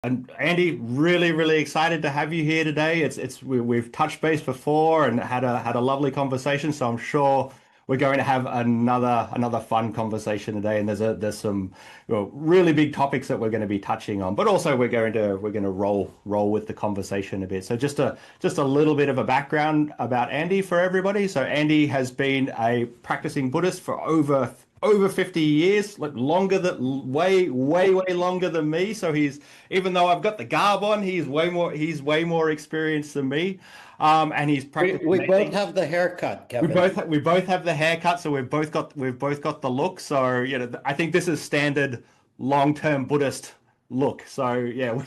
And Andy, really excited to have you here today. We've touched base before and had a lovely conversation. So I'm sure we're going to have another fun conversation today. And there's some really big topics that we're going to be touching on, but also we're going to roll with the conversation a bit. So just a little bit of a background about Andy for everybody. So Andy has been a practicing Buddhist for over 50 years, like longer than way longer than me. So he's even though I've got the garb on, he's way more experienced than me. And he's We, practicing we both amazing. have the haircut, We Kevin. both have the haircut, so we've both got the look. So I think this is standard long-term Buddhist look. So yeah.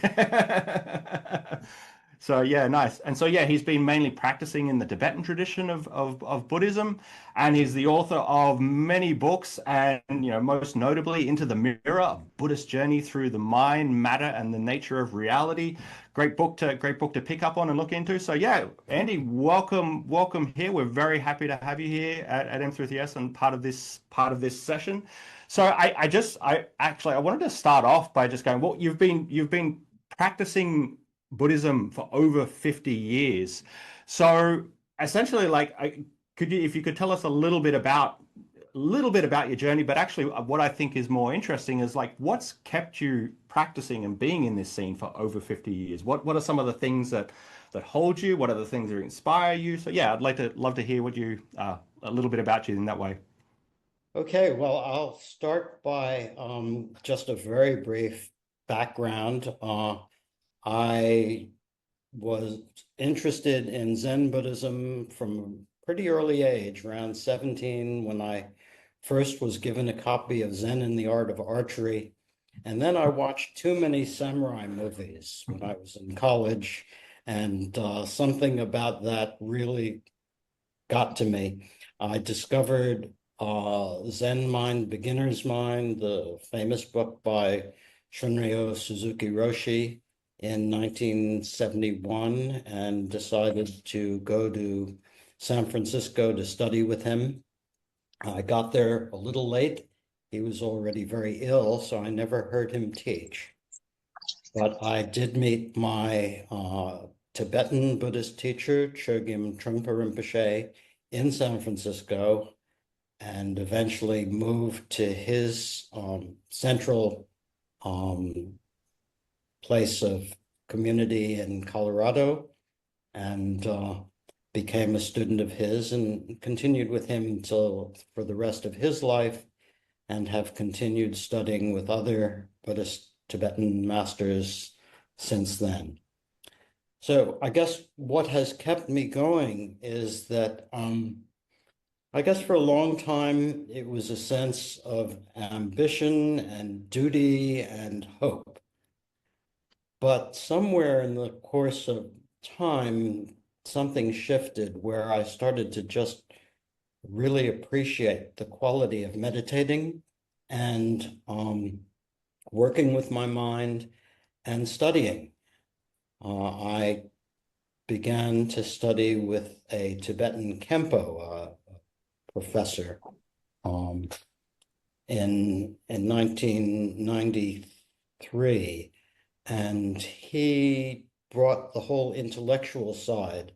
So yeah, nice. And so yeah, he's been mainly practicing in the Tibetan tradition of Buddhism, and he's the author of many books, and most notably Into the Mirror, a Buddhist journey through the mind, matter, and the nature of reality. Great book to pick up on and look into. So yeah, Andy, welcome here. We're very happy to have you here at M3CS and part of this session. So I wanted to start off by just going, well, you've been practicing Buddhism for over 50 years. So essentially, like, if you could tell us a little bit about your journey, but actually what I think is more interesting is like what's kept you practicing and being in this scene for over 50 years? What are some of the things that hold you? What are the things that inspire you? So yeah, love to hear a little bit about you in that way. Okay, well, I'll start by just a very brief background. I was interested in Zen Buddhism from a pretty early age, around 17, when I first was given a copy of Zen and the Art of Archery. And then I watched too many samurai movies when I was in college, and something about that really got to me. I discovered Zen Mind, Beginner's Mind, the famous book by Shunryo Suzuki Roshi in 1971, and decided to go to San Francisco to study with him. I got there a little late. He was already very ill, so I never heard him teach. But I did meet my Tibetan Buddhist teacher, Chogyam Trungpa Rinpoche, in San Francisco, and eventually moved to his central place of community in Colorado, and became a student of his and continued with him until for the rest of his life, and have continued studying with other Buddhist Tibetan masters since then. So I guess what has kept me going is that I guess for a long time it was a sense of ambition and duty and hope. But somewhere in the course of time, something shifted where I started to just really appreciate the quality of meditating and working with my mind and studying. I began to study with a Tibetan Kempo professor um, in 1993, and he brought the whole intellectual side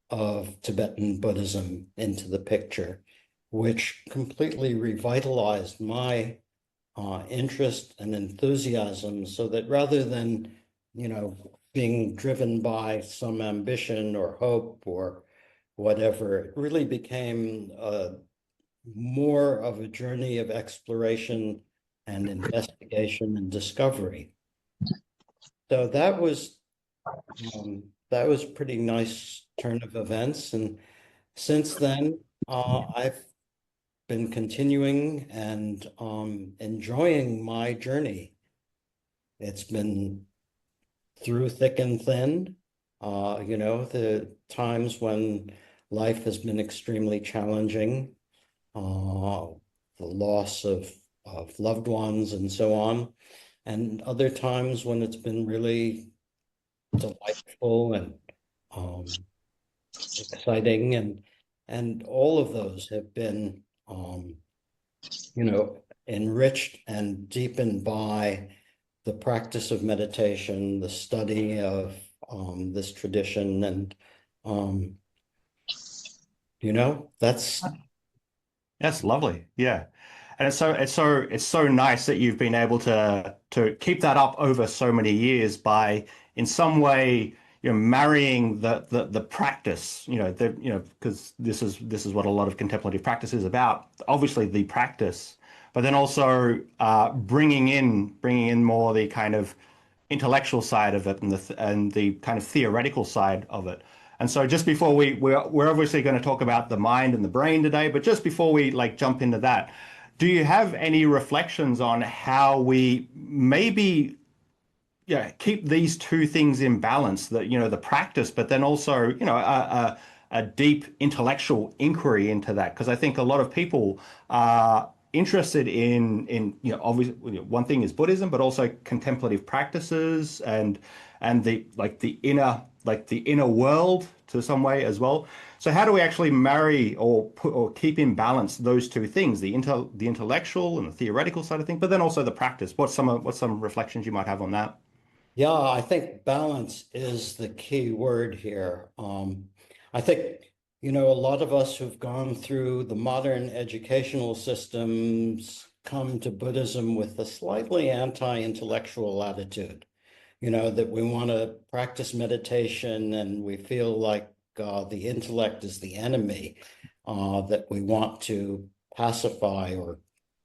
of Tibetan Buddhism into the picture, which completely revitalized my interest and enthusiasm, so that rather than, being driven by some ambition or hope or whatever, it really became more of a journey of exploration and investigation and discovery. So that was a pretty nice turn of events, and since then I've been continuing and enjoying my journey. It's been through thick and thin. The times when life has been extremely challenging, the loss of loved ones and so on, and other times when it's been really delightful and um, exciting, and all of those have been enriched and deepened by the practice of meditation, the study of this tradition, and that's lovely. Yeah. And it's so nice that you've been able to keep that up over so many years by in some way, marrying the practice, because this is what a lot of contemplative practice is about. Obviously the practice, but then also bringing in more the kind of intellectual side of it, and the kind of theoretical side of it. And so just before we're obviously going to talk about the mind and the brain today, but just before we like jump into that, do you have any reflections on how we maybe, yeah, keep these two things in balance, the practice, but then also, a deep intellectual inquiry into that? Because I think a lot of people are interested in, obviously one thing is Buddhism, but also contemplative practices and the inner world to some way as well. So how do we actually marry or keep in balance those two things, the intellectual and the theoretical side of things, but then also the practice? What's some reflections you might have on that? Yeah, I think balance is the key word here. I think, a lot of us who've gone through the modern educational systems come to Buddhism with a slightly anti-intellectual attitude, that we want to practice meditation and we feel like the intellect is the enemy that we want to pacify or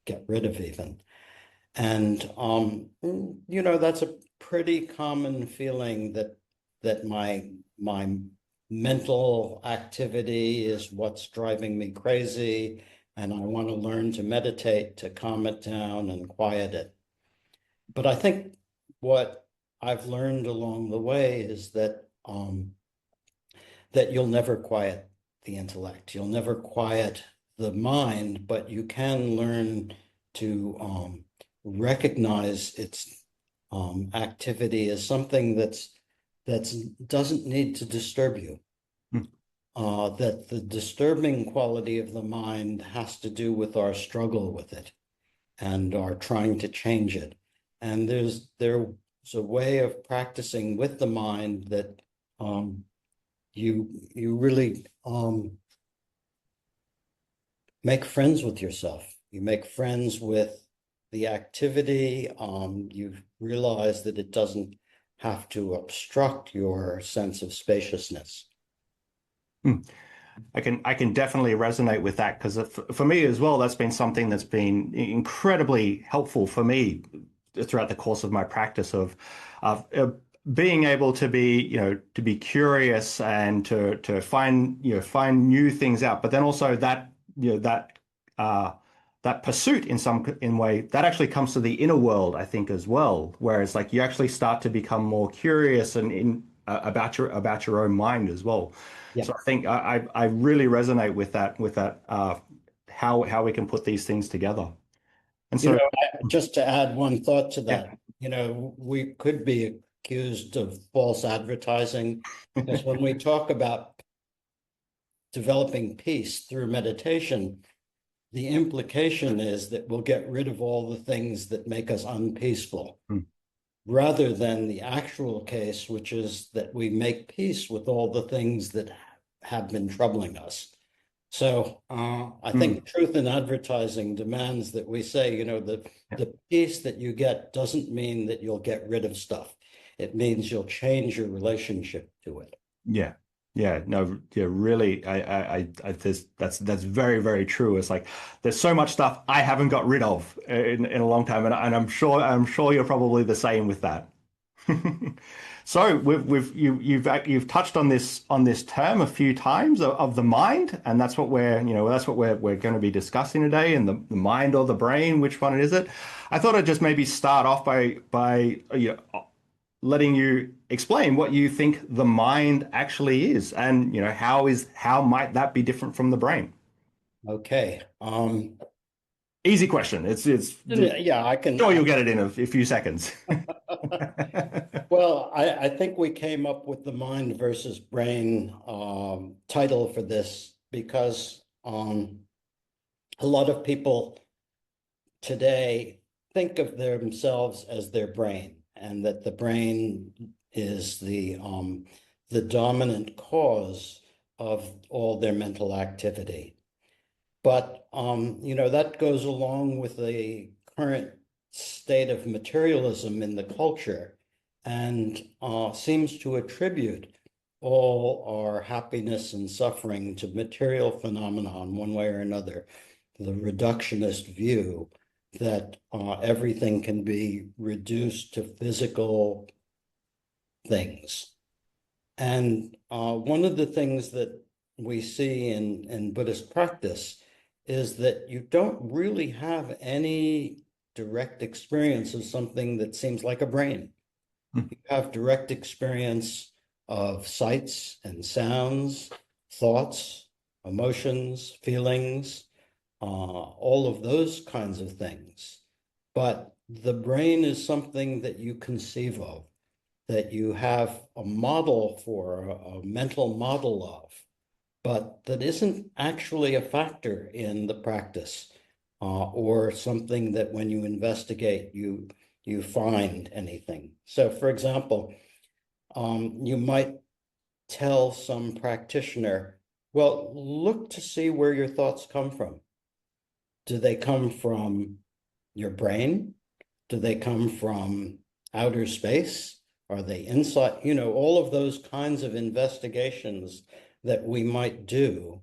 get rid of even. And that's a pretty common feeling that my mental activity is what's driving me crazy, and I want to learn to meditate to calm it down and quiet it. But I think what I've learned along the way is that you'll never quiet the intellect, you'll never quiet the mind, but you can learn to recognize its activity as something that doesn't need to disturb you. That the disturbing quality of the mind has to do with our struggle with it and our trying to change it. And there's a way of practicing with the mind that you really make friends with yourself. You make friends with the activity. You realize that it doesn't have to obstruct your sense of spaciousness. I can definitely resonate with that, because for me as well, that's been something that's been incredibly helpful for me throughout the course of my practice of being able to be curious and to find new things out, but then also that pursuit in way that actually comes to the inner world, I think, as well, where it's like you actually start to become more curious and about your own mind as well. Yeah. So I think I really resonate with that how we can put these things together. And so Just to add one thought to yeah. that, we could be accused of false advertising, because when we talk about developing peace through meditation, the implication is that we'll get rid of all the things that make us unpeaceful, rather than the actual case, which is that we make peace with all the things that have been troubling us. So I think truth in advertising demands that we say, the peace that you get doesn't mean that you'll get rid of stuff. It means you'll change your relationship to it. Yeah. Yeah, no, yeah, really, that's very, very true. It's like there's so much stuff I haven't got rid of in a long time, and I'm sure you're probably the same with that. So you've touched on this term a few times of the mind, and that's what we're going to be discussing today. And the mind or the brain, which one is it? I thought I'd just maybe start off by letting you explain what you think the mind actually is, and how might that be different from the brain? Okay. Easy question. It's Yeah, I can. sure you'll get it in a few seconds. Well, I think we came up with the mind versus brain title for this because a lot of people today think of themselves as their brain, and that the brain is the dominant cause of all their mental activity. But that goes along with the current state of materialism in the culture, and seems to attribute all our happiness and suffering to material phenomenon one way or another. The reductionist view that everything can be reduced to physical things. And one of the things that we see in Buddhist practice is that you don't really have any direct experience of something that seems like a brain. You have direct experience of sights and sounds, thoughts, emotions, feelings, all of those kinds of things. But the brain is something that you conceive of, that you have a model for, a mental model of, but that isn't actually a factor in the practice, or something that when you investigate, you find anything. So, for example, you might tell some practitioner, well, look to see where your thoughts come from. Do they come from your brain? Do they come from outer space? Are they inside? All of those kinds of investigations that we might do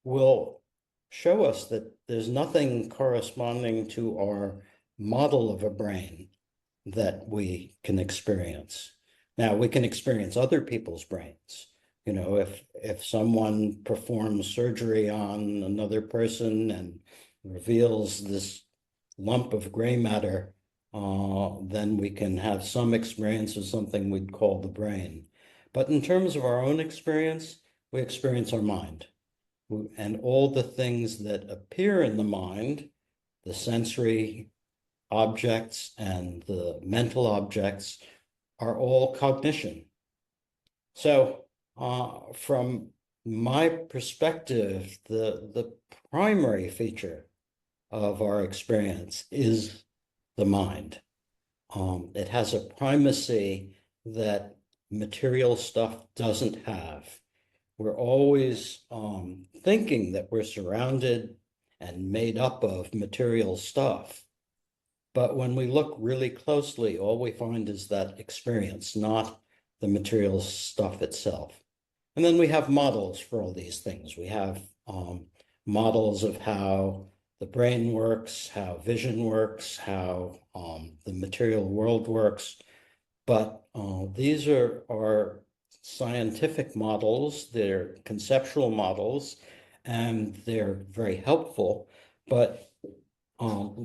will show us that there's nothing corresponding to our model of a brain that we can experience. Now, we can experience other people's brains. If someone performs surgery on another person and reveals this lump of gray matter, then we can have some experience of something we'd call the brain. But in terms of our own experience, we experience our mind. And all the things that appear in the mind, the sensory objects and the mental objects, are all cognition. So from my perspective, the primary feature of our experience is the mind. It has a primacy that material stuff doesn't have. We're always thinking that we're surrounded and made up of material stuff. But when we look really closely, all we find is that experience, not the material stuff itself. And then we have models for all these things. We have models of how the brain works, how vision works, how the material world works. But these are scientific models, they're conceptual models, and they're very helpful. But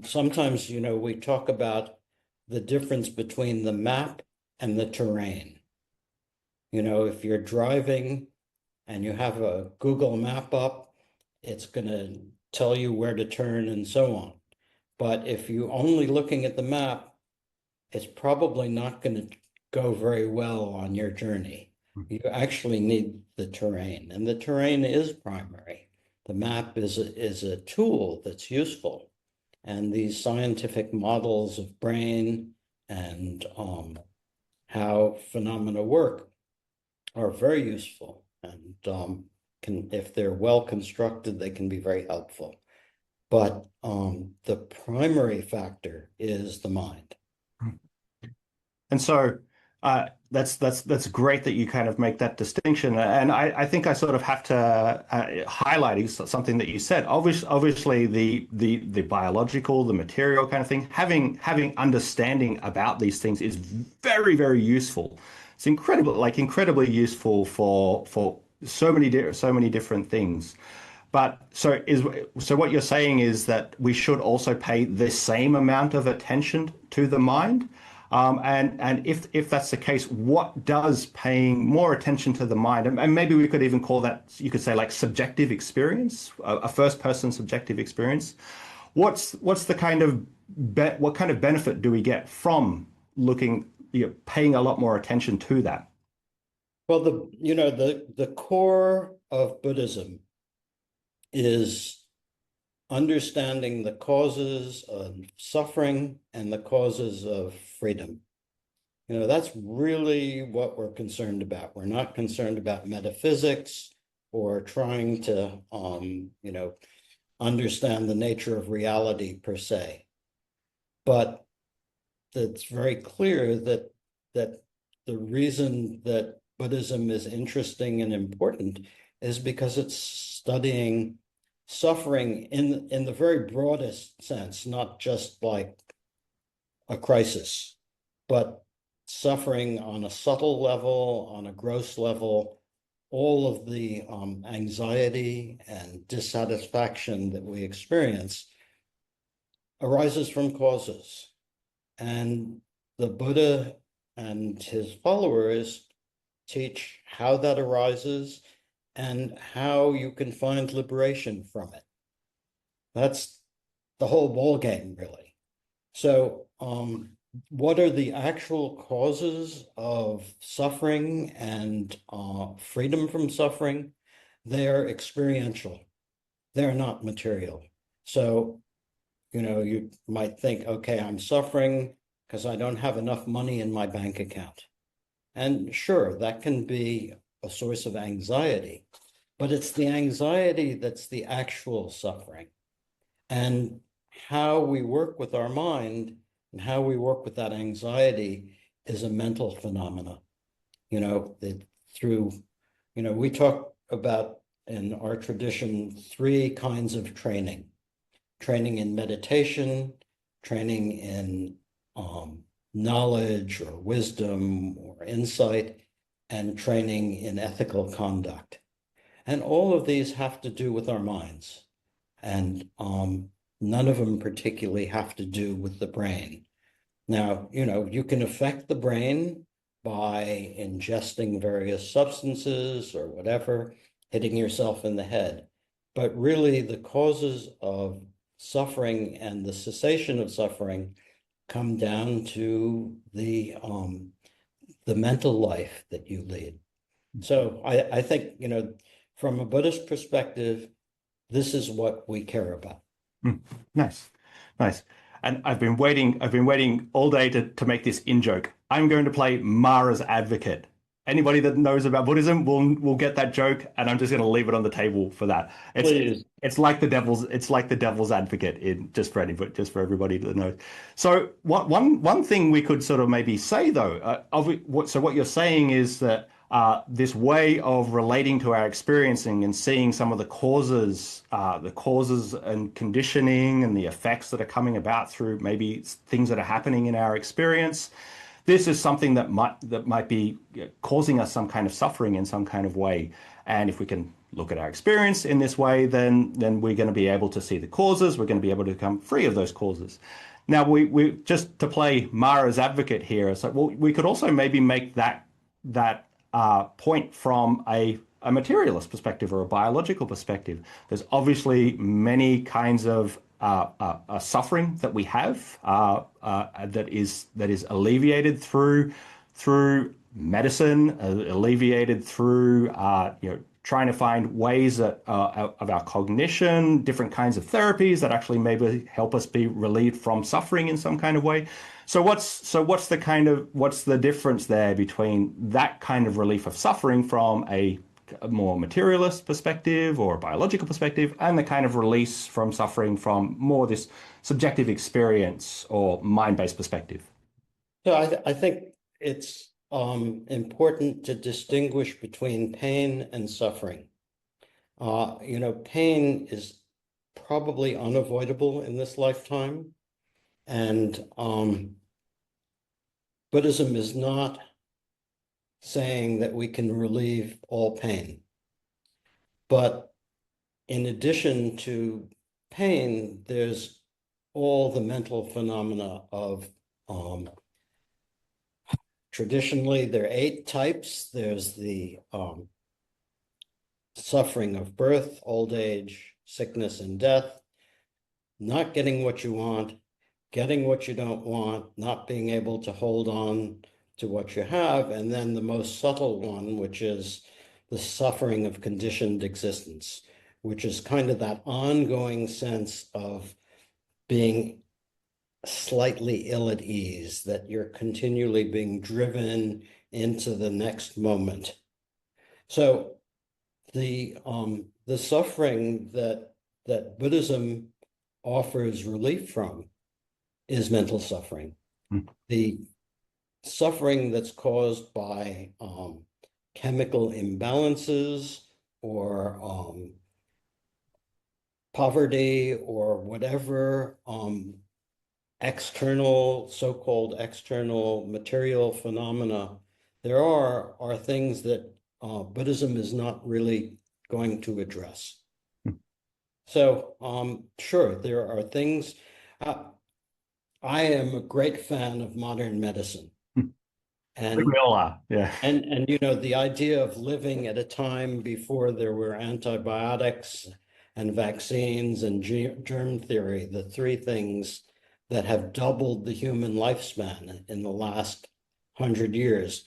sometimes, we talk about the difference between the map and the terrain. If you're driving and you have a Google map up, it's going to tell you where to turn and so on. But if you're only looking at the map, it's probably not going to go very well on your journey. You actually need the terrain, and the terrain is primary. The map is a tool that's useful. And these scientific models of brain and how phenomena work are very useful, and if they're well constructed, they can be very helpful. But the primary factor is the mind. And so that's great that you kind of make that distinction. And I think I sort of have to highlight something that you said. Obviously, the biological, the material kind of thing, having understanding about these things is very, very useful. It's incredibly useful for so many different things. But so what you're saying is that we should also pay the same amount of attention to the mind. And if that's the case, what does paying more attention to the mind, and maybe we could even call that, you could say, like subjective experience, a first person subjective experience. What's the kind of what kind of benefit do we get from paying a lot more attention to that? Well, the core of Buddhism is understanding the causes of suffering and the causes of freedom. That's really what we're concerned about. We're not concerned about metaphysics or trying to, understand the nature of reality per se. But it's very clear that the reason that Buddhism is interesting and important is because it's studying suffering in the very broadest sense, not just like a crisis, but suffering on a subtle level, on a gross level. All of the anxiety and dissatisfaction that we experience arises from causes. And the Buddha and his followers teach how that arises and how you can find liberation from it. That's the whole ball game, really. So, what are the actual causes of suffering and freedom from suffering? They're experiential. They're not material. So, you might think, okay, I'm suffering because I don't have enough money in my bank account. And sure, that can be a source of anxiety, but it's the anxiety that's the actual suffering. And how we work with our mind and how we work with that anxiety is a mental phenomena. We talk about in our tradition 3 kinds of training: training in meditation, training in knowledge or wisdom or insight, and training in ethical conduct. And all of these have to do with our minds. And none of them particularly have to do with the brain. Now, you can affect the brain by ingesting various substances or whatever, hitting yourself in the head. But really, the causes of suffering and the cessation of suffering come down to the mental life that you lead. So I think, from a Buddhist perspective, this is what we care about. Nice, nice. And I've been waiting all day to make this in joke. I'm going to play Mara's advocate. Anybody that knows about Buddhism will get that joke, and I'm just going to leave it on the table for that. It's like the devil's advocate just for everybody to know. So one thing we could sort of maybe say though, so what you're saying is that this way of relating to our experiencing and seeing some of the causes and conditioning and the effects that are coming about through maybe things that are happening in our experience. This is something that might be causing us some kind of suffering in some kind of way. And if we can look at our experience in this way, then we're going to be able to see the causes. We're going to be able to become free of those causes. Now, we just to play Mara's advocate here, so we could also maybe make that point from a materialist perspective or a biological perspective. There's obviously many kinds of suffering that we have that is alleviated through medicine, alleviated through trying to find ways of our cognition, different kinds of therapies that actually maybe help us be relieved from suffering in some kind of way. So what's the difference there between that kind of relief of suffering from a more materialist perspective or a biological perspective and the kind of release from suffering from more this subjective experience or mind-based perspective? So I think it's important to distinguish between pain and suffering. Pain is probably unavoidable in this lifetime, and Buddhism is not saying that we can relieve all pain. But in addition to pain, there's all the mental phenomena of traditionally, there are 8 types. There's the suffering of birth, old age, sickness, and death, not getting what you want, getting what you don't want, not being able to hold on to what you have, and then the most subtle one, which is the suffering of conditioned existence, which is kind of that ongoing sense of being slightly ill at ease, that you're continually being driven into the next moment. So the suffering that Buddhism offers relief from is mental suffering. Mm. The suffering that's caused by chemical imbalances or poverty or whatever external, so-called external material phenomena there are things that Buddhism is not really going to address. So sure, there are things. I am a great fan of modern medicine. And We all are, yeah. and you know, the idea of living at a time before there were antibiotics and vaccines and germ theory, the three things that have doubled the human lifespan in the last 100 years.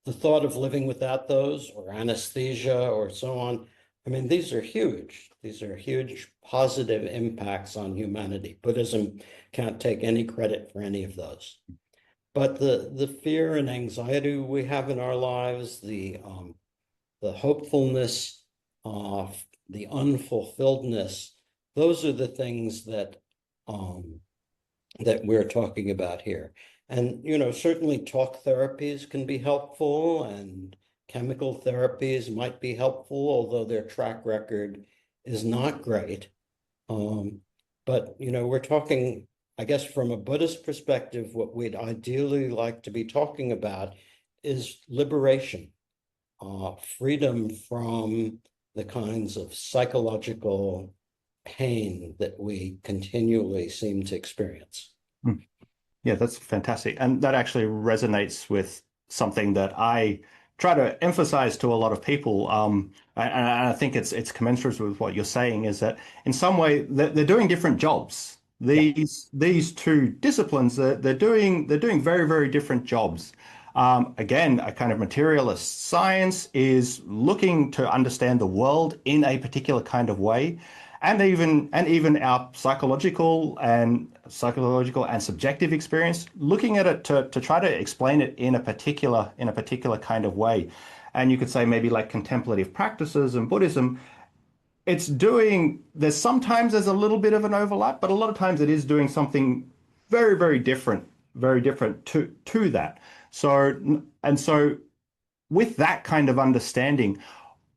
The thought of living without those or anesthesia or so on, I mean, these are huge. These are huge positive impacts on humanity. Buddhism can't take any credit for any of those. But the fear and anxiety we have in our lives, the hopefulness, the unfulfilledness, those are the things that that we're talking about here. And you know, certainly talk therapies can be helpful, and chemical therapies might be helpful, although their track record is not great. But you know, we're talking, I guess, from a Buddhist perspective, what we'd ideally like to be talking about is liberation, freedom from the kinds of psychological pain that we continually seem to experience. Yeah, that's fantastic. And that actually resonates with something that I try to emphasize to a lot of people. And I think it's commensurate with what you're saying, is that in some way they're doing different jobs. Yeah. These two disciplines, they're doing very, very different jobs. Again, a kind of materialist science is looking to understand the world in a particular kind of way, and even our psychological and subjective experience, looking at it to try to explain it in a particular kind of way. And you could say maybe like contemplative practices and Buddhism, there's a little bit of an overlap, but a lot of times it is doing something very, very different to that. So with that kind of understanding,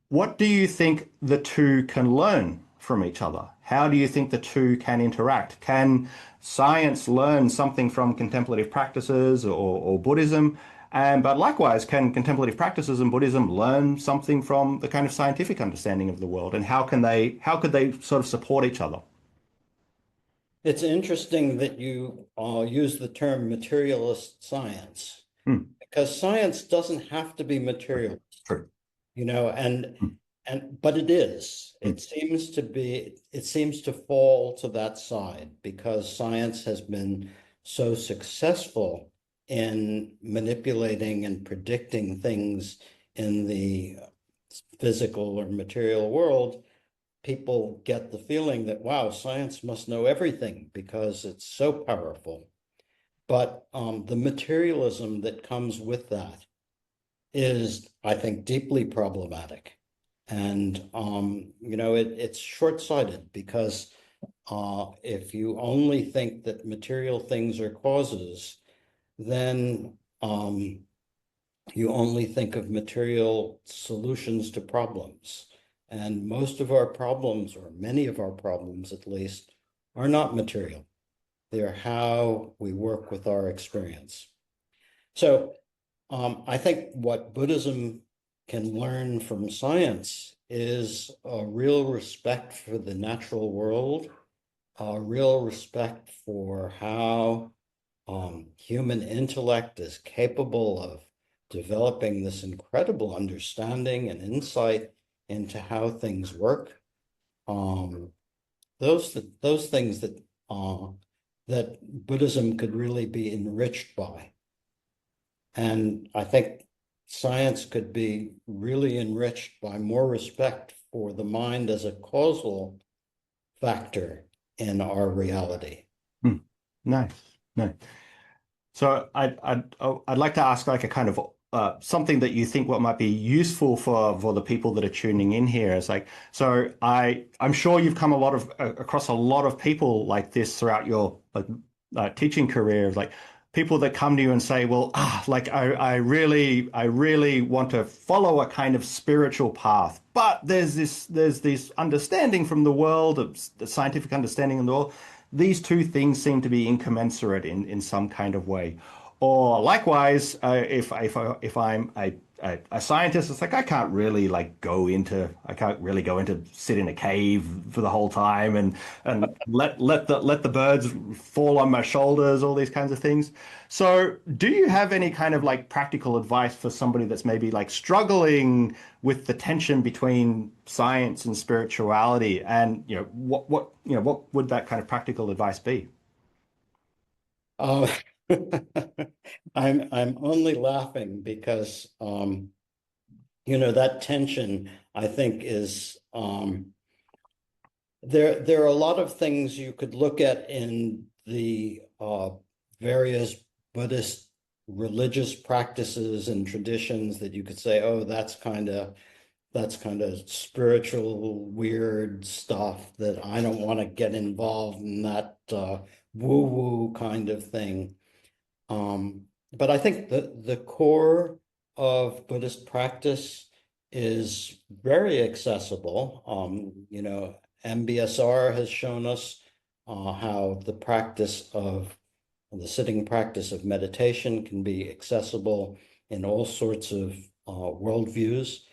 what do you think the two can learn from each other? How do you think the two can interact? Can science learn something from contemplative practices or Buddhism? But likewise, can contemplative practices and Buddhism learn something from the kind of scientific understanding of the world? And how could they sort of support each other? It's interesting that you use the term materialist science, Hmm, because science doesn't have to be materialist, true. you know, Hmm, but it is. hmm, It seems to fall to that side because science has been so successful in manipulating and predicting things in the physical or material world. People get the feeling that, wow, science must know everything because it's so powerful. But the materialism that comes with that is, I think, deeply problematic. And, you know, it's short-sighted because if you only think that material things are causes, then you only think of material solutions to problems. And most of our problems, or many of our problems at least, are not material. They're how we work with our experience. So I think what Buddhism can learn from science is a real respect for the natural world, a real respect for how human intellect is capable of developing this incredible understanding and insight into how things work. Those things that Buddhism could really be enriched by. And I think science could be really enriched by more respect for the mind as a causal factor in our reality. Nice, nice. So I'd like to ask like a kind of something that you think what might be useful for the people that are tuning in here is like, so I'm sure you've come across a lot of people like this throughout your teaching career, like people that come to you and say, well, like I really want to follow a kind of spiritual path, but there's this understanding from the world of the scientific understanding in the world. These two things seem to be incommensurate in some kind of way. Or likewise, if I'm a scientist, it's like I can't really go into sit in a cave for the whole time and let the birds fall on my shoulders, all these kinds of things. So, do you have any kind of like practical advice for somebody that's maybe like struggling with the tension between science and spirituality? And what would that kind of practical advice be? Uh, I'm only laughing because that tension I think is there are a lot of things you could look at in the various Buddhist religious practices and traditions that you could say, oh, that's kind of spiritual weird stuff that I don't want to get involved in that woo-woo kind of thing. But I think the core of Buddhist practice is very accessible. MBSR has shown us how the sitting practice of meditation can be accessible in all sorts of worldviews.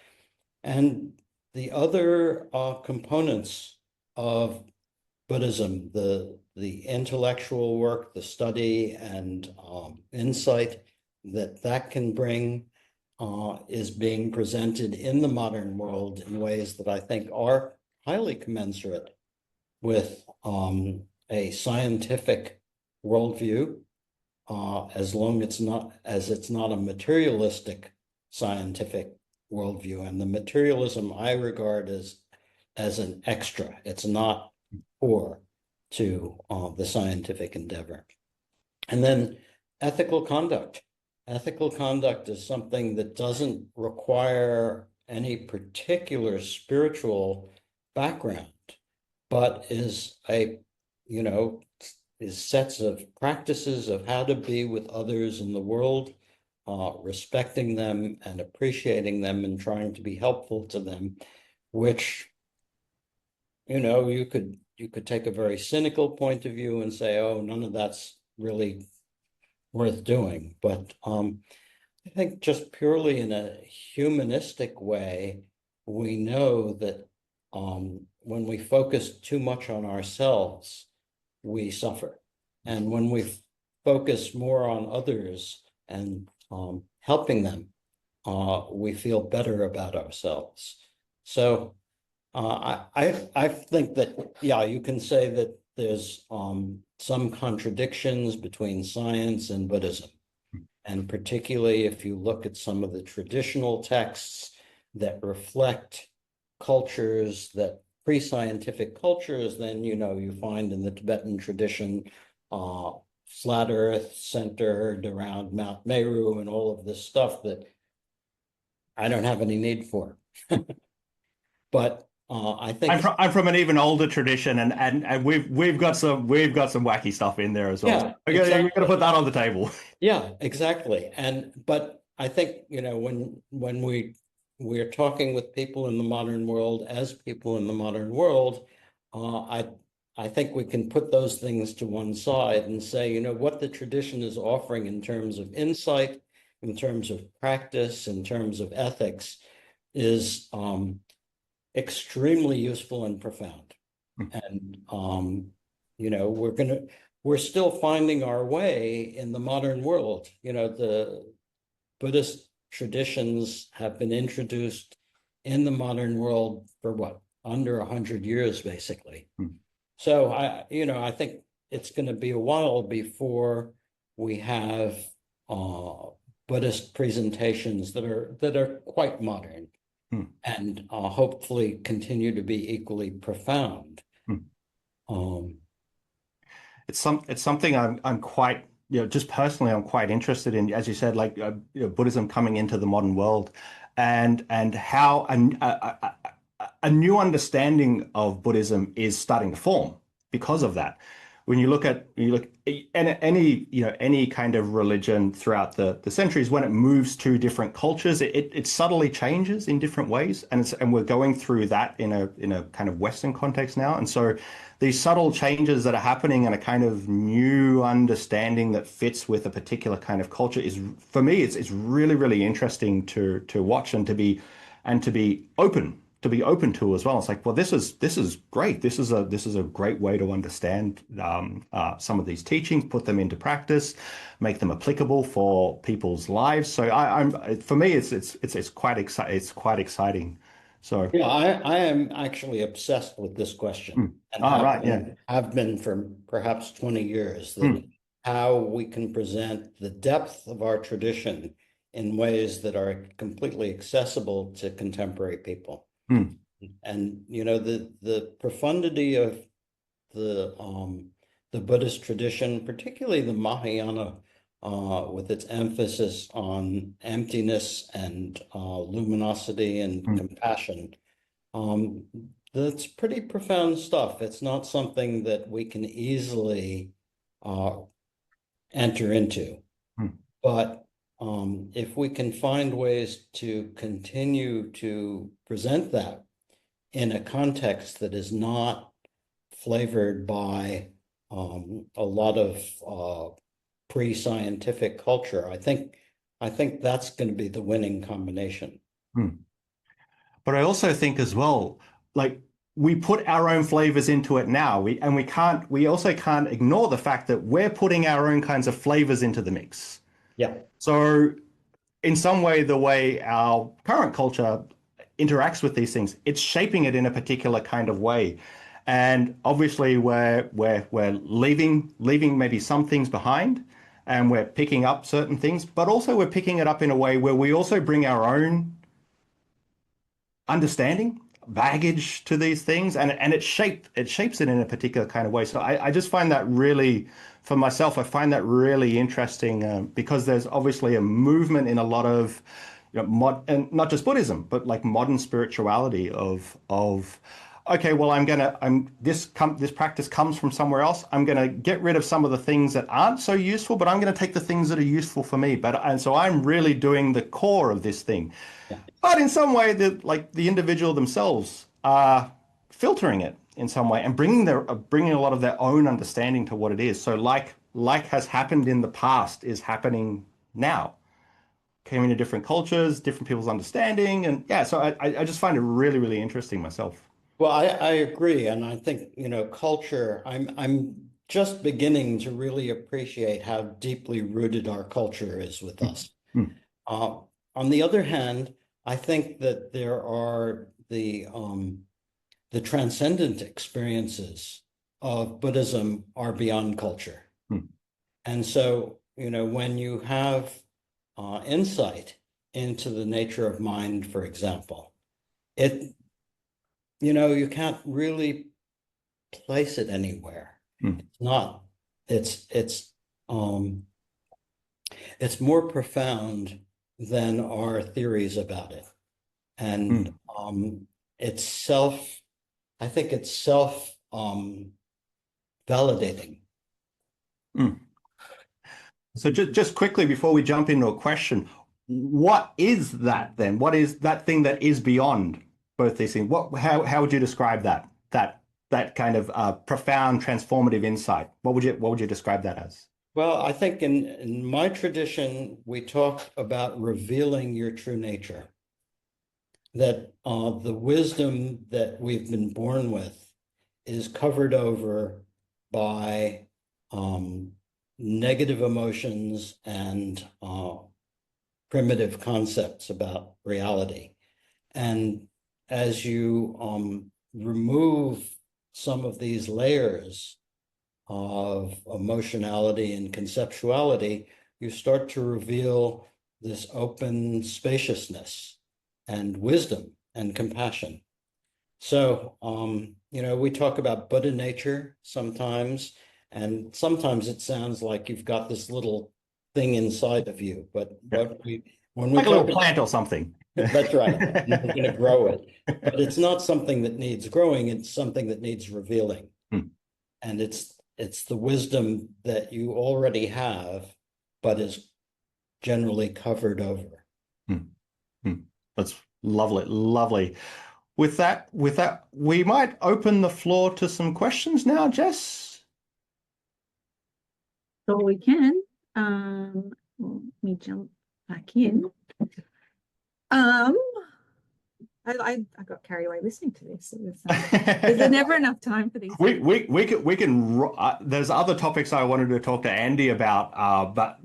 And the other components of Buddhism, the intellectual work, the study and insight that can bring is being presented in the modern world in ways that I think are highly commensurate with a scientific worldview, as long as it's not a materialistic scientific worldview. And the materialism I regard as an extra. It's not core to the scientific endeavor. And then ethical conduct. Ethical conduct is something that doesn't require any particular spiritual background, but is sets of practices of how to be with others in the world, respecting them and appreciating them and trying to be helpful to them, which, you could take a very cynical point of view and say, oh, none of that's really worth doing. But I think just purely in a humanistic way, we know that when we focus too much on ourselves, we suffer. And when we focus more on others and helping them, we feel better about ourselves. So I think that, you can say that there's some contradictions between science and Buddhism. And particularly if you look at some of the traditional texts that reflect cultures that pre-scientific cultures, then you find in the Tibetan tradition flat earth centered around Mount Meru and all of this stuff that I don't have any need for. But I think I'm from an even older tradition, and we've got some wacky stuff in there as well. Yeah, So you're going to put that on the table. Yeah, exactly. But I think when we're talking with people in the modern world as people in the modern world, I think we can put those things to one side and say, what the tradition is offering in terms of insight, in terms of practice, in terms of ethics, is extremely useful and profound. And we're still finding our way in the modern world. The Buddhist traditions have been introduced in the modern world for what, under 100 years, basically. So I think it's going to be a while before we have Buddhist presentations that are quite modern. Hmm. and hopefully continue to be equally profound. Hmm. Um, It's something I'm quite, just personally I'm quite interested in, as you said, like Buddhism coming into the modern world, and how a new understanding of Buddhism is starting to form because of that. When you look any any kind of religion throughout the centuries, when it moves to different cultures, it subtly changes in different ways, and we're going through that in a kind of Western context now, and so these subtle changes that are happening and a kind of new understanding that fits with a particular kind of culture is, for me, it's really, really interesting to watch and to be open to as well. It's like, well, this is great. This is a great way to understand some of these teachings, put them into practice, make them applicable for people's lives. So I'm for me, it's quite exciting. So, yeah, I am actually obsessed with this question and right, yeah. have been for perhaps 20 years, that Mm, how we can present the depth of our tradition in ways that are completely accessible to contemporary people. mm, And the profundity of the Buddhist tradition, particularly the Mahayana, with its emphasis on emptiness and luminosity and mm, compassion. Um, that's pretty profound stuff. It's not something that we can easily uh, enter into. mm. But if we can find ways to continue to present that in a context that is not flavored by a lot of pre-scientific culture, I think that's going to be the winning combination. Mm. But I also think as well, like we put our own flavors into it now. We also can't ignore the fact that we're putting our own kinds of flavors into the mix. Yeah. So in some way, the way our current culture interacts with these things, it's shaping it in a particular kind of way. And obviously we're leaving maybe some things behind and we're picking up certain things, but also we're picking it up in a way where we also bring our own understanding, baggage to these things, and it shapes it in a particular kind of way. So I just find that really, for myself, I find that really interesting because there's obviously a movement in a lot of and not just Buddhism, but like modern spirituality of okay, well, this practice comes from somewhere else. I'm gonna get rid of some of the things that aren't so useful, but I'm gonna take the things that are useful for me. And so I'm really doing the core of this thing. Yeah. But in some way, the individual themselves are filtering it in some way and bringing a lot of their own understanding to what it is. So like has happened in the past is happening now. Came into different cultures, different people's understanding, and yeah. So I just find it really, really interesting myself. Well, I agree, and I think, culture. I'm just beginning to really appreciate how deeply rooted our culture is with Mm, us. mm, Uh, on the other hand, I think that there are the transcendent experiences of Buddhism are beyond culture. mm, And so, when you have insight into the nature of mind, for example, it, you can't really place it anywhere. mm, It's not, it's, it's, um, it's more profound than our theories about it. And mm, it's self, I think it's self validating. mm. So just quickly before we jump into a question, what is that then? What is that thing that is beyond both these things? How would you describe that kind of profound transformative insight? What would you describe that as? Well, I think in my tradition, we talk about revealing your true nature, that the wisdom that we've been born with is covered over by negative emotions and primitive concepts about reality. And as you remove some of these layers of emotionality and conceptuality, you start to reveal this open spaciousness and wisdom and compassion. So, we talk about Buddha nature sometimes, and sometimes it sounds like you've got this little thing inside of you. But when we Like a little talk plant or something. that's right, and we're going to grow it. But it's not something that needs growing, it's something that needs revealing. Hmm. And it's the wisdom that you already have, but is generally covered over. Hmm. Hmm. That's lovely, lovely. With that, we might open the floor to some questions now, Jess. So we can. Let me jump back in. I got carried away listening to this. There's never enough time for these. We can there's other topics I wanted to talk to Andy about, but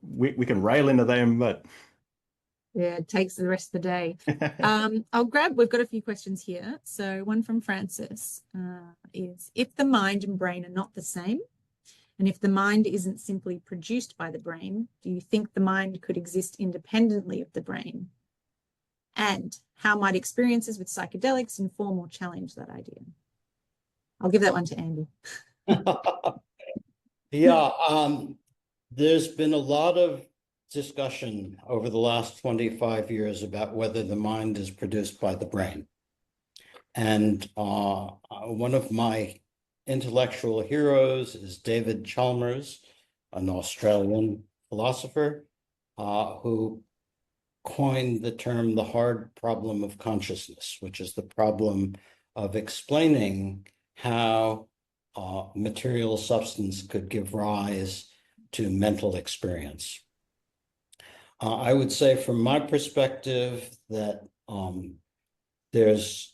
we can rail into them, but yeah, it takes the rest of the day. We've got a few questions here. So one from Francis is, if the mind and brain are not the same, and if the mind isn't simply produced by the brain, do you think the mind could exist independently of the brain? And how might experiences with psychedelics inform or challenge that idea? I'll give that one to Andy. Yeah, there's been a lot of discussion over the last 25 years about whether the mind is produced by the brain. And one of my intellectual heroes is David Chalmers, an Australian philosopher who coined the term the hard problem of consciousness, which is the problem of explaining how material substance could give rise to mental experience. I would say from my perspective that there's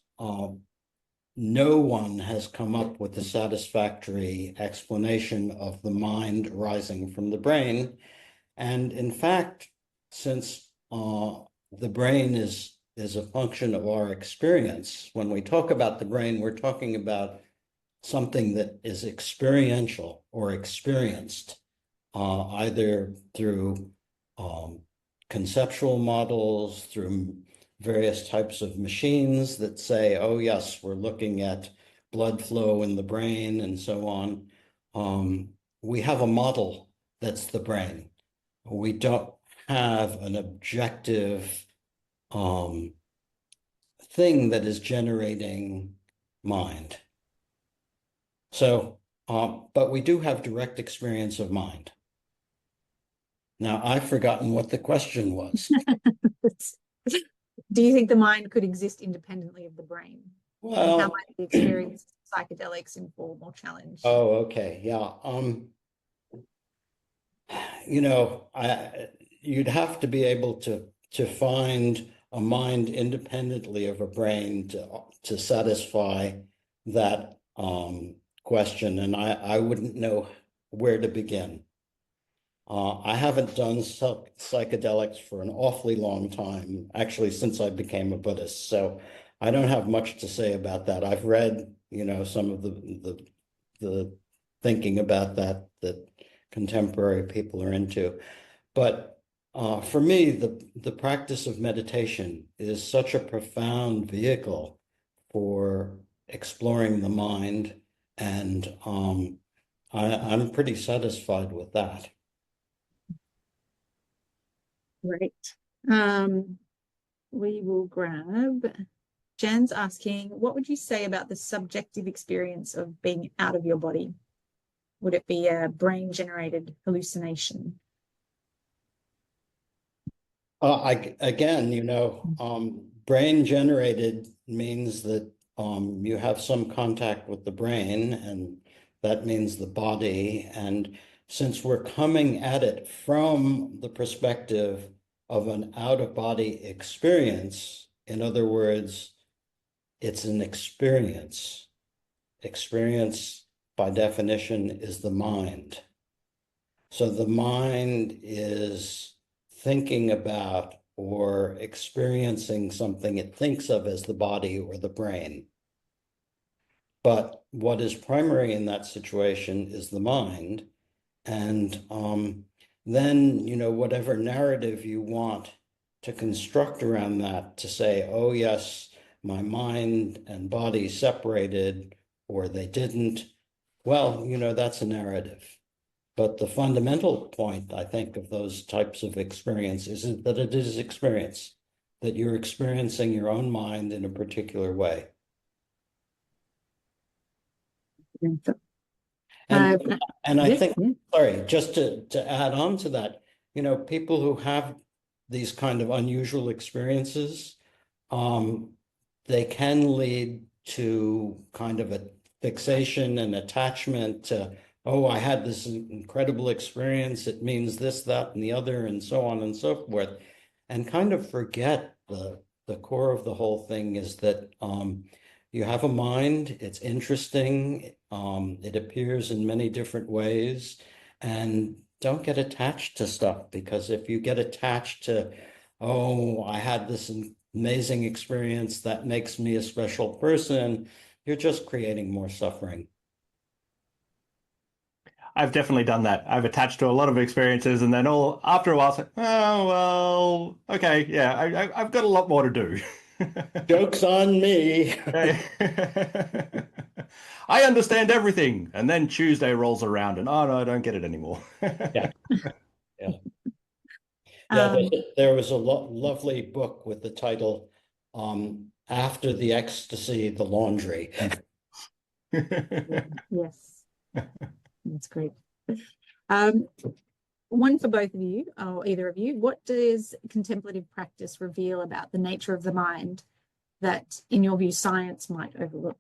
no one has come up with a satisfactory explanation of the mind arising from the brain. And in fact, since the brain is a function of our experience, when we talk about the brain, we're talking about something that is experiential or experienced, either through conceptual models, through various types of machines that say, oh, yes, we're looking at blood flow in the brain and so on. We have a model that's the brain. We don't have an objective thing that is generating mind. So, but we do have direct experience of mind. Now, I've forgotten what the question was. Do you think the mind could exist independently of the brain? Well, and how might the experience of psychedelics inform or challenge? Oh, okay, yeah. You'd have to be able to find a mind independently of a brain to satisfy that question, and I wouldn't know where to begin. I haven't done psychedelics for an awfully long time, actually, since I became a Buddhist. So I don't have much to say about that. I've read, some of the thinking about that contemporary people are into. But for me, the practice of meditation is such a profound vehicle for exploring the mind, and I'm pretty satisfied with that. Great. We will grab Jan's asking, what would you say about the subjective experience of being out of your body? Would it be a brain-generated hallucination? Brain-generated means that you have some contact with the brain, and that means the body. And since we're coming at it from the perspective of an out-of-body experience, in other words, it's an experience. Experience, by definition, is the mind. So the mind is thinking about or experiencing something it thinks of as the body or the brain. But what is primary in that situation is the mind. And then, whatever narrative you want to construct around that, to say, oh, yes, my mind and body separated or they didn't. Well, that's a narrative. But the fundamental point, I think, of those types of experiences is that it is experience, that you're experiencing your own mind in a particular way. And I yes, think, yeah. sorry, just to add on to that, people who have these kind of unusual experiences, they can lead to kind of a fixation and attachment to, oh, I had this incredible experience. It means this, that, and the other, and so on and so forth. And kind of forget the core of the whole thing is that you have a mind, it's interesting, it appears in many different ways, and don't get attached to stuff, because if you get attached to, oh, I had this amazing experience that makes me a special person, you're just creating more suffering. I've definitely done that. I've attached to a lot of experiences, and then after a while, it's like, oh well, okay, yeah, I've got a lot more to do. Joke's on me. I understand everything, and then Tuesday rolls around, and oh no, I don't get it anymore. Yeah, yeah, yeah. There was a lovely book with the title "After the Ecstasy, the Laundry." Yes, that's great. One for both of you, or either of you. What does contemplative practice reveal about the nature of the mind that, in your view, science might overlook?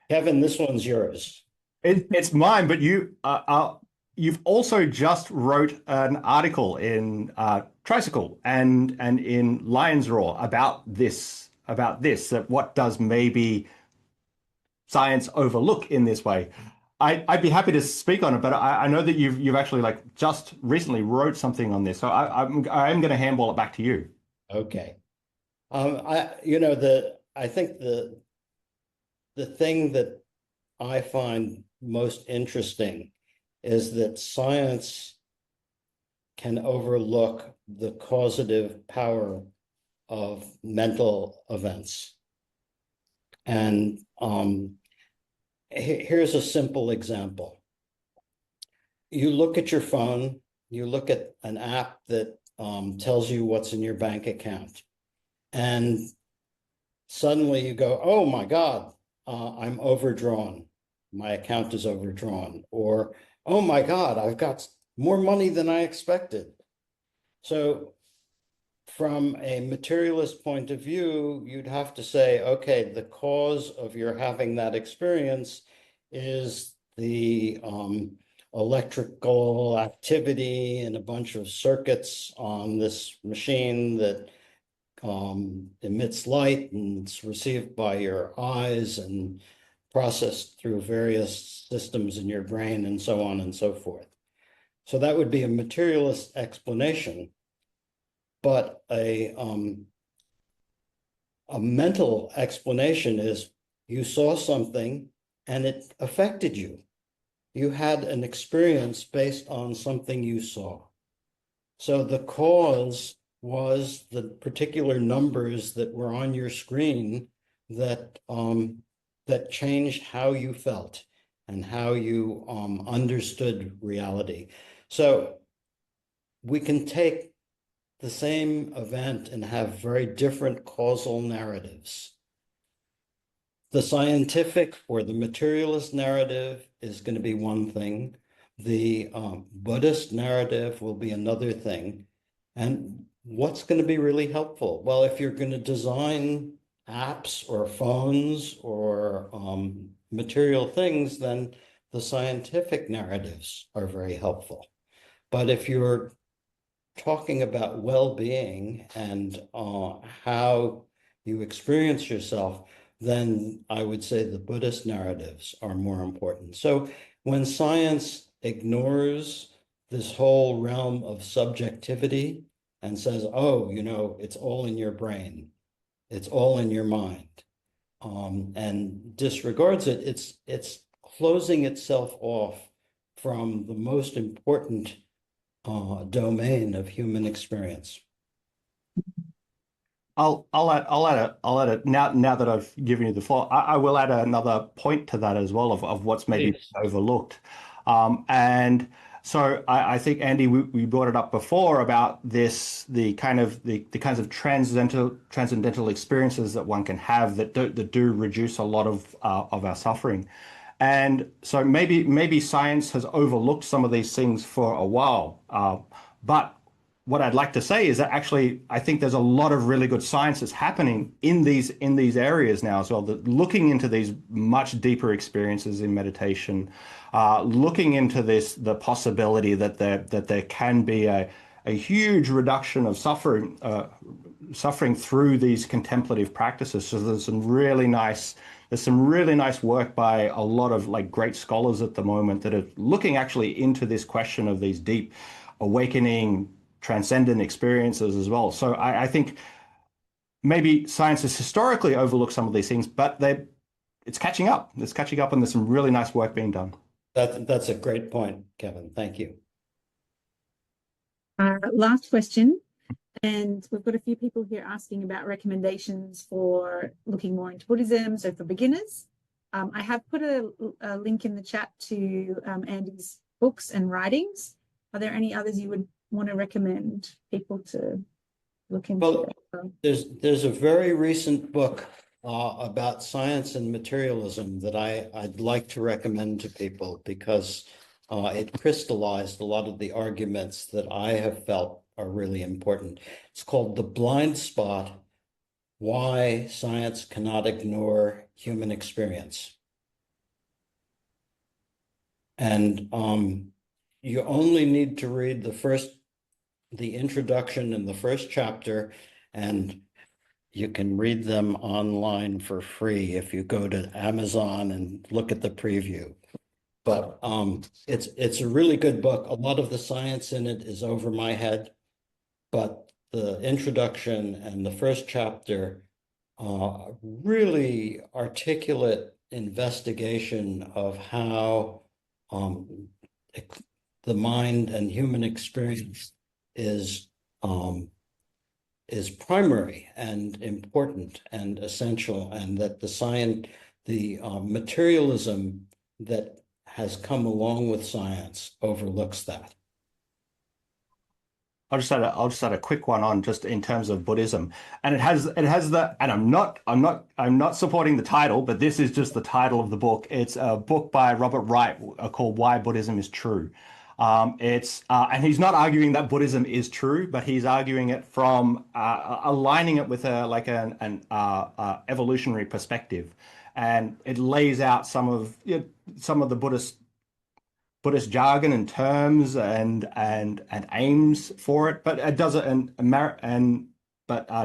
Kevin, this one's yours. It's mine, but you've also just wrote an article in Tricycle and in Lion's Roar about this, that what does maybe science overlook in this way. I'd be happy to speak on it, but I know that you've actually like just recently wrote something on this, so I'm going to handball it back to you. Okay. I think the thing that I find most interesting is that science can overlook the causative power of mental events. And here's a simple example. You look at your phone, you look at an app that tells you what's in your bank account, and suddenly you go, oh my God, I'm overdrawn. My account is overdrawn. Or, oh my God, I've got more money than I expected. So from a materialist point of view, you'd have to say, okay, the cause of your having that experience is the electrical activity in a bunch of circuits on this machine that emits light, and it's received by your eyes and processed through various systems in your brain and so on and so forth. So that would be a materialist explanation. But a mental explanation is you saw something and it affected you. You had an experience based on something you saw. So the cause was the particular numbers that were on your screen that that changed how you felt and how you understood reality. So we can take the same event and have very different causal narratives. The scientific or the materialist narrative is going to be one thing. The Buddhist narrative will be another thing. And what's going to be really helpful? Well, if you're going to design apps or phones or material things, then the scientific narratives are very helpful. But if you're talking about well-being and how you experience yourself, then I would say the Buddhist narratives are more important. So when science ignores this whole realm of subjectivity and says, oh, it's all in your brain, it's all in your mind, and disregards it, it's closing itself off from the most important domain of human experience. I'll add it now that I've given you the floor. I will add another point to that as well of what's maybe Please. overlooked. And so I think, Andy, we brought it up before about the kinds of transcendental experiences that one can have that do reduce a lot of our suffering. And so maybe science has overlooked some of these things for a while. But what I'd like to say is that actually I think there's a lot of really good science that's happening in these areas now as well, that looking into these much deeper experiences in meditation, looking into the possibility that there can be a huge reduction of suffering through these contemplative practices. So there's some really nice work by a lot of like great scholars at the moment that are looking actually into this question of these deep awakening, transcendent experiences as well. So I think maybe science has historically overlooked some of these things, but it's catching up. It's catching up, and there's some really nice work being done. That's a great point, Kevin. Thank you. Last question, and we've got a few people here asking about recommendations for looking more into Buddhism, so for beginners. I have put a link in the chat to Andy's books and writings. Are there any others you would want to recommend people to look into? Well, there's a very recent book about science and materialism that I'd like to recommend to people because it crystallized a lot of the arguments that I have felt are really important. It's called The Blind Spot: Why Science Cannot Ignore Human Experience. And you only need to read the introduction in the first chapter, and you can read them online for free if you go to Amazon and look at the preview. But it's a really good book. A lot of the science in it is over my head, but the introduction and the first chapter really articulate investigation of how the mind and human experience is primary and important and essential, and that the materialism that has come along with science overlooks that. I'll just add a quick one on just in terms of Buddhism, and it has the, and I'm not supporting the title, but this is just the title of the book. It's a book by Robert Wright called Why Buddhism is True. And he's not arguing that Buddhism is true, but he's arguing it from aligning it with an evolutionary perspective, and it lays out some of the Buddhist jargon and terms and aims for it, but it does it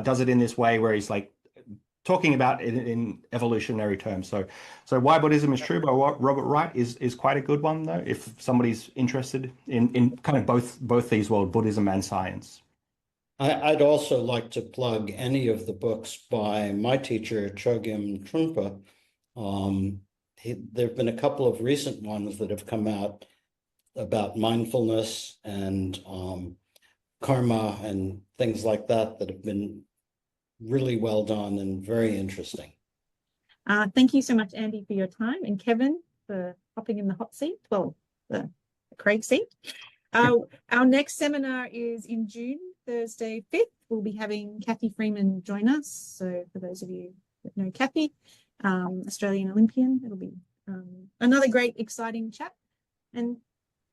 does it in this way where he's like talking about it in evolutionary terms. So Why Buddhism is True by Robert Wright is quite a good one, though, if somebody's interested in kind of both these worlds, Buddhism and science. I'd also like to plug any of the books by my teacher, Chogyam Trungpa. There have been a couple of recent ones that have come out about mindfulness and karma and things like that have been really well done and very interesting. Thank you so much, Andy, for your time, and Kevin for hopping in the hot seat, well, the Craig seat. Our next seminar is in June, Thursday 5th. We'll be having Kathy Freeman join us. So for those of you that know Kathy, Australian Olympian, it'll be another great, exciting chat. And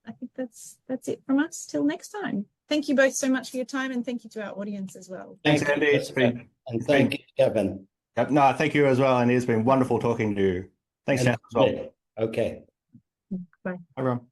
I think that's it from us till next time. Thank you both so much for your time, and thank you to our audience as well. Thanks, Andy. Thank you, Kevin. No, thank you as well, and it's been wonderful talking to you. Thanks, Jeff, as well. Okay. Bye. Bye, everyone.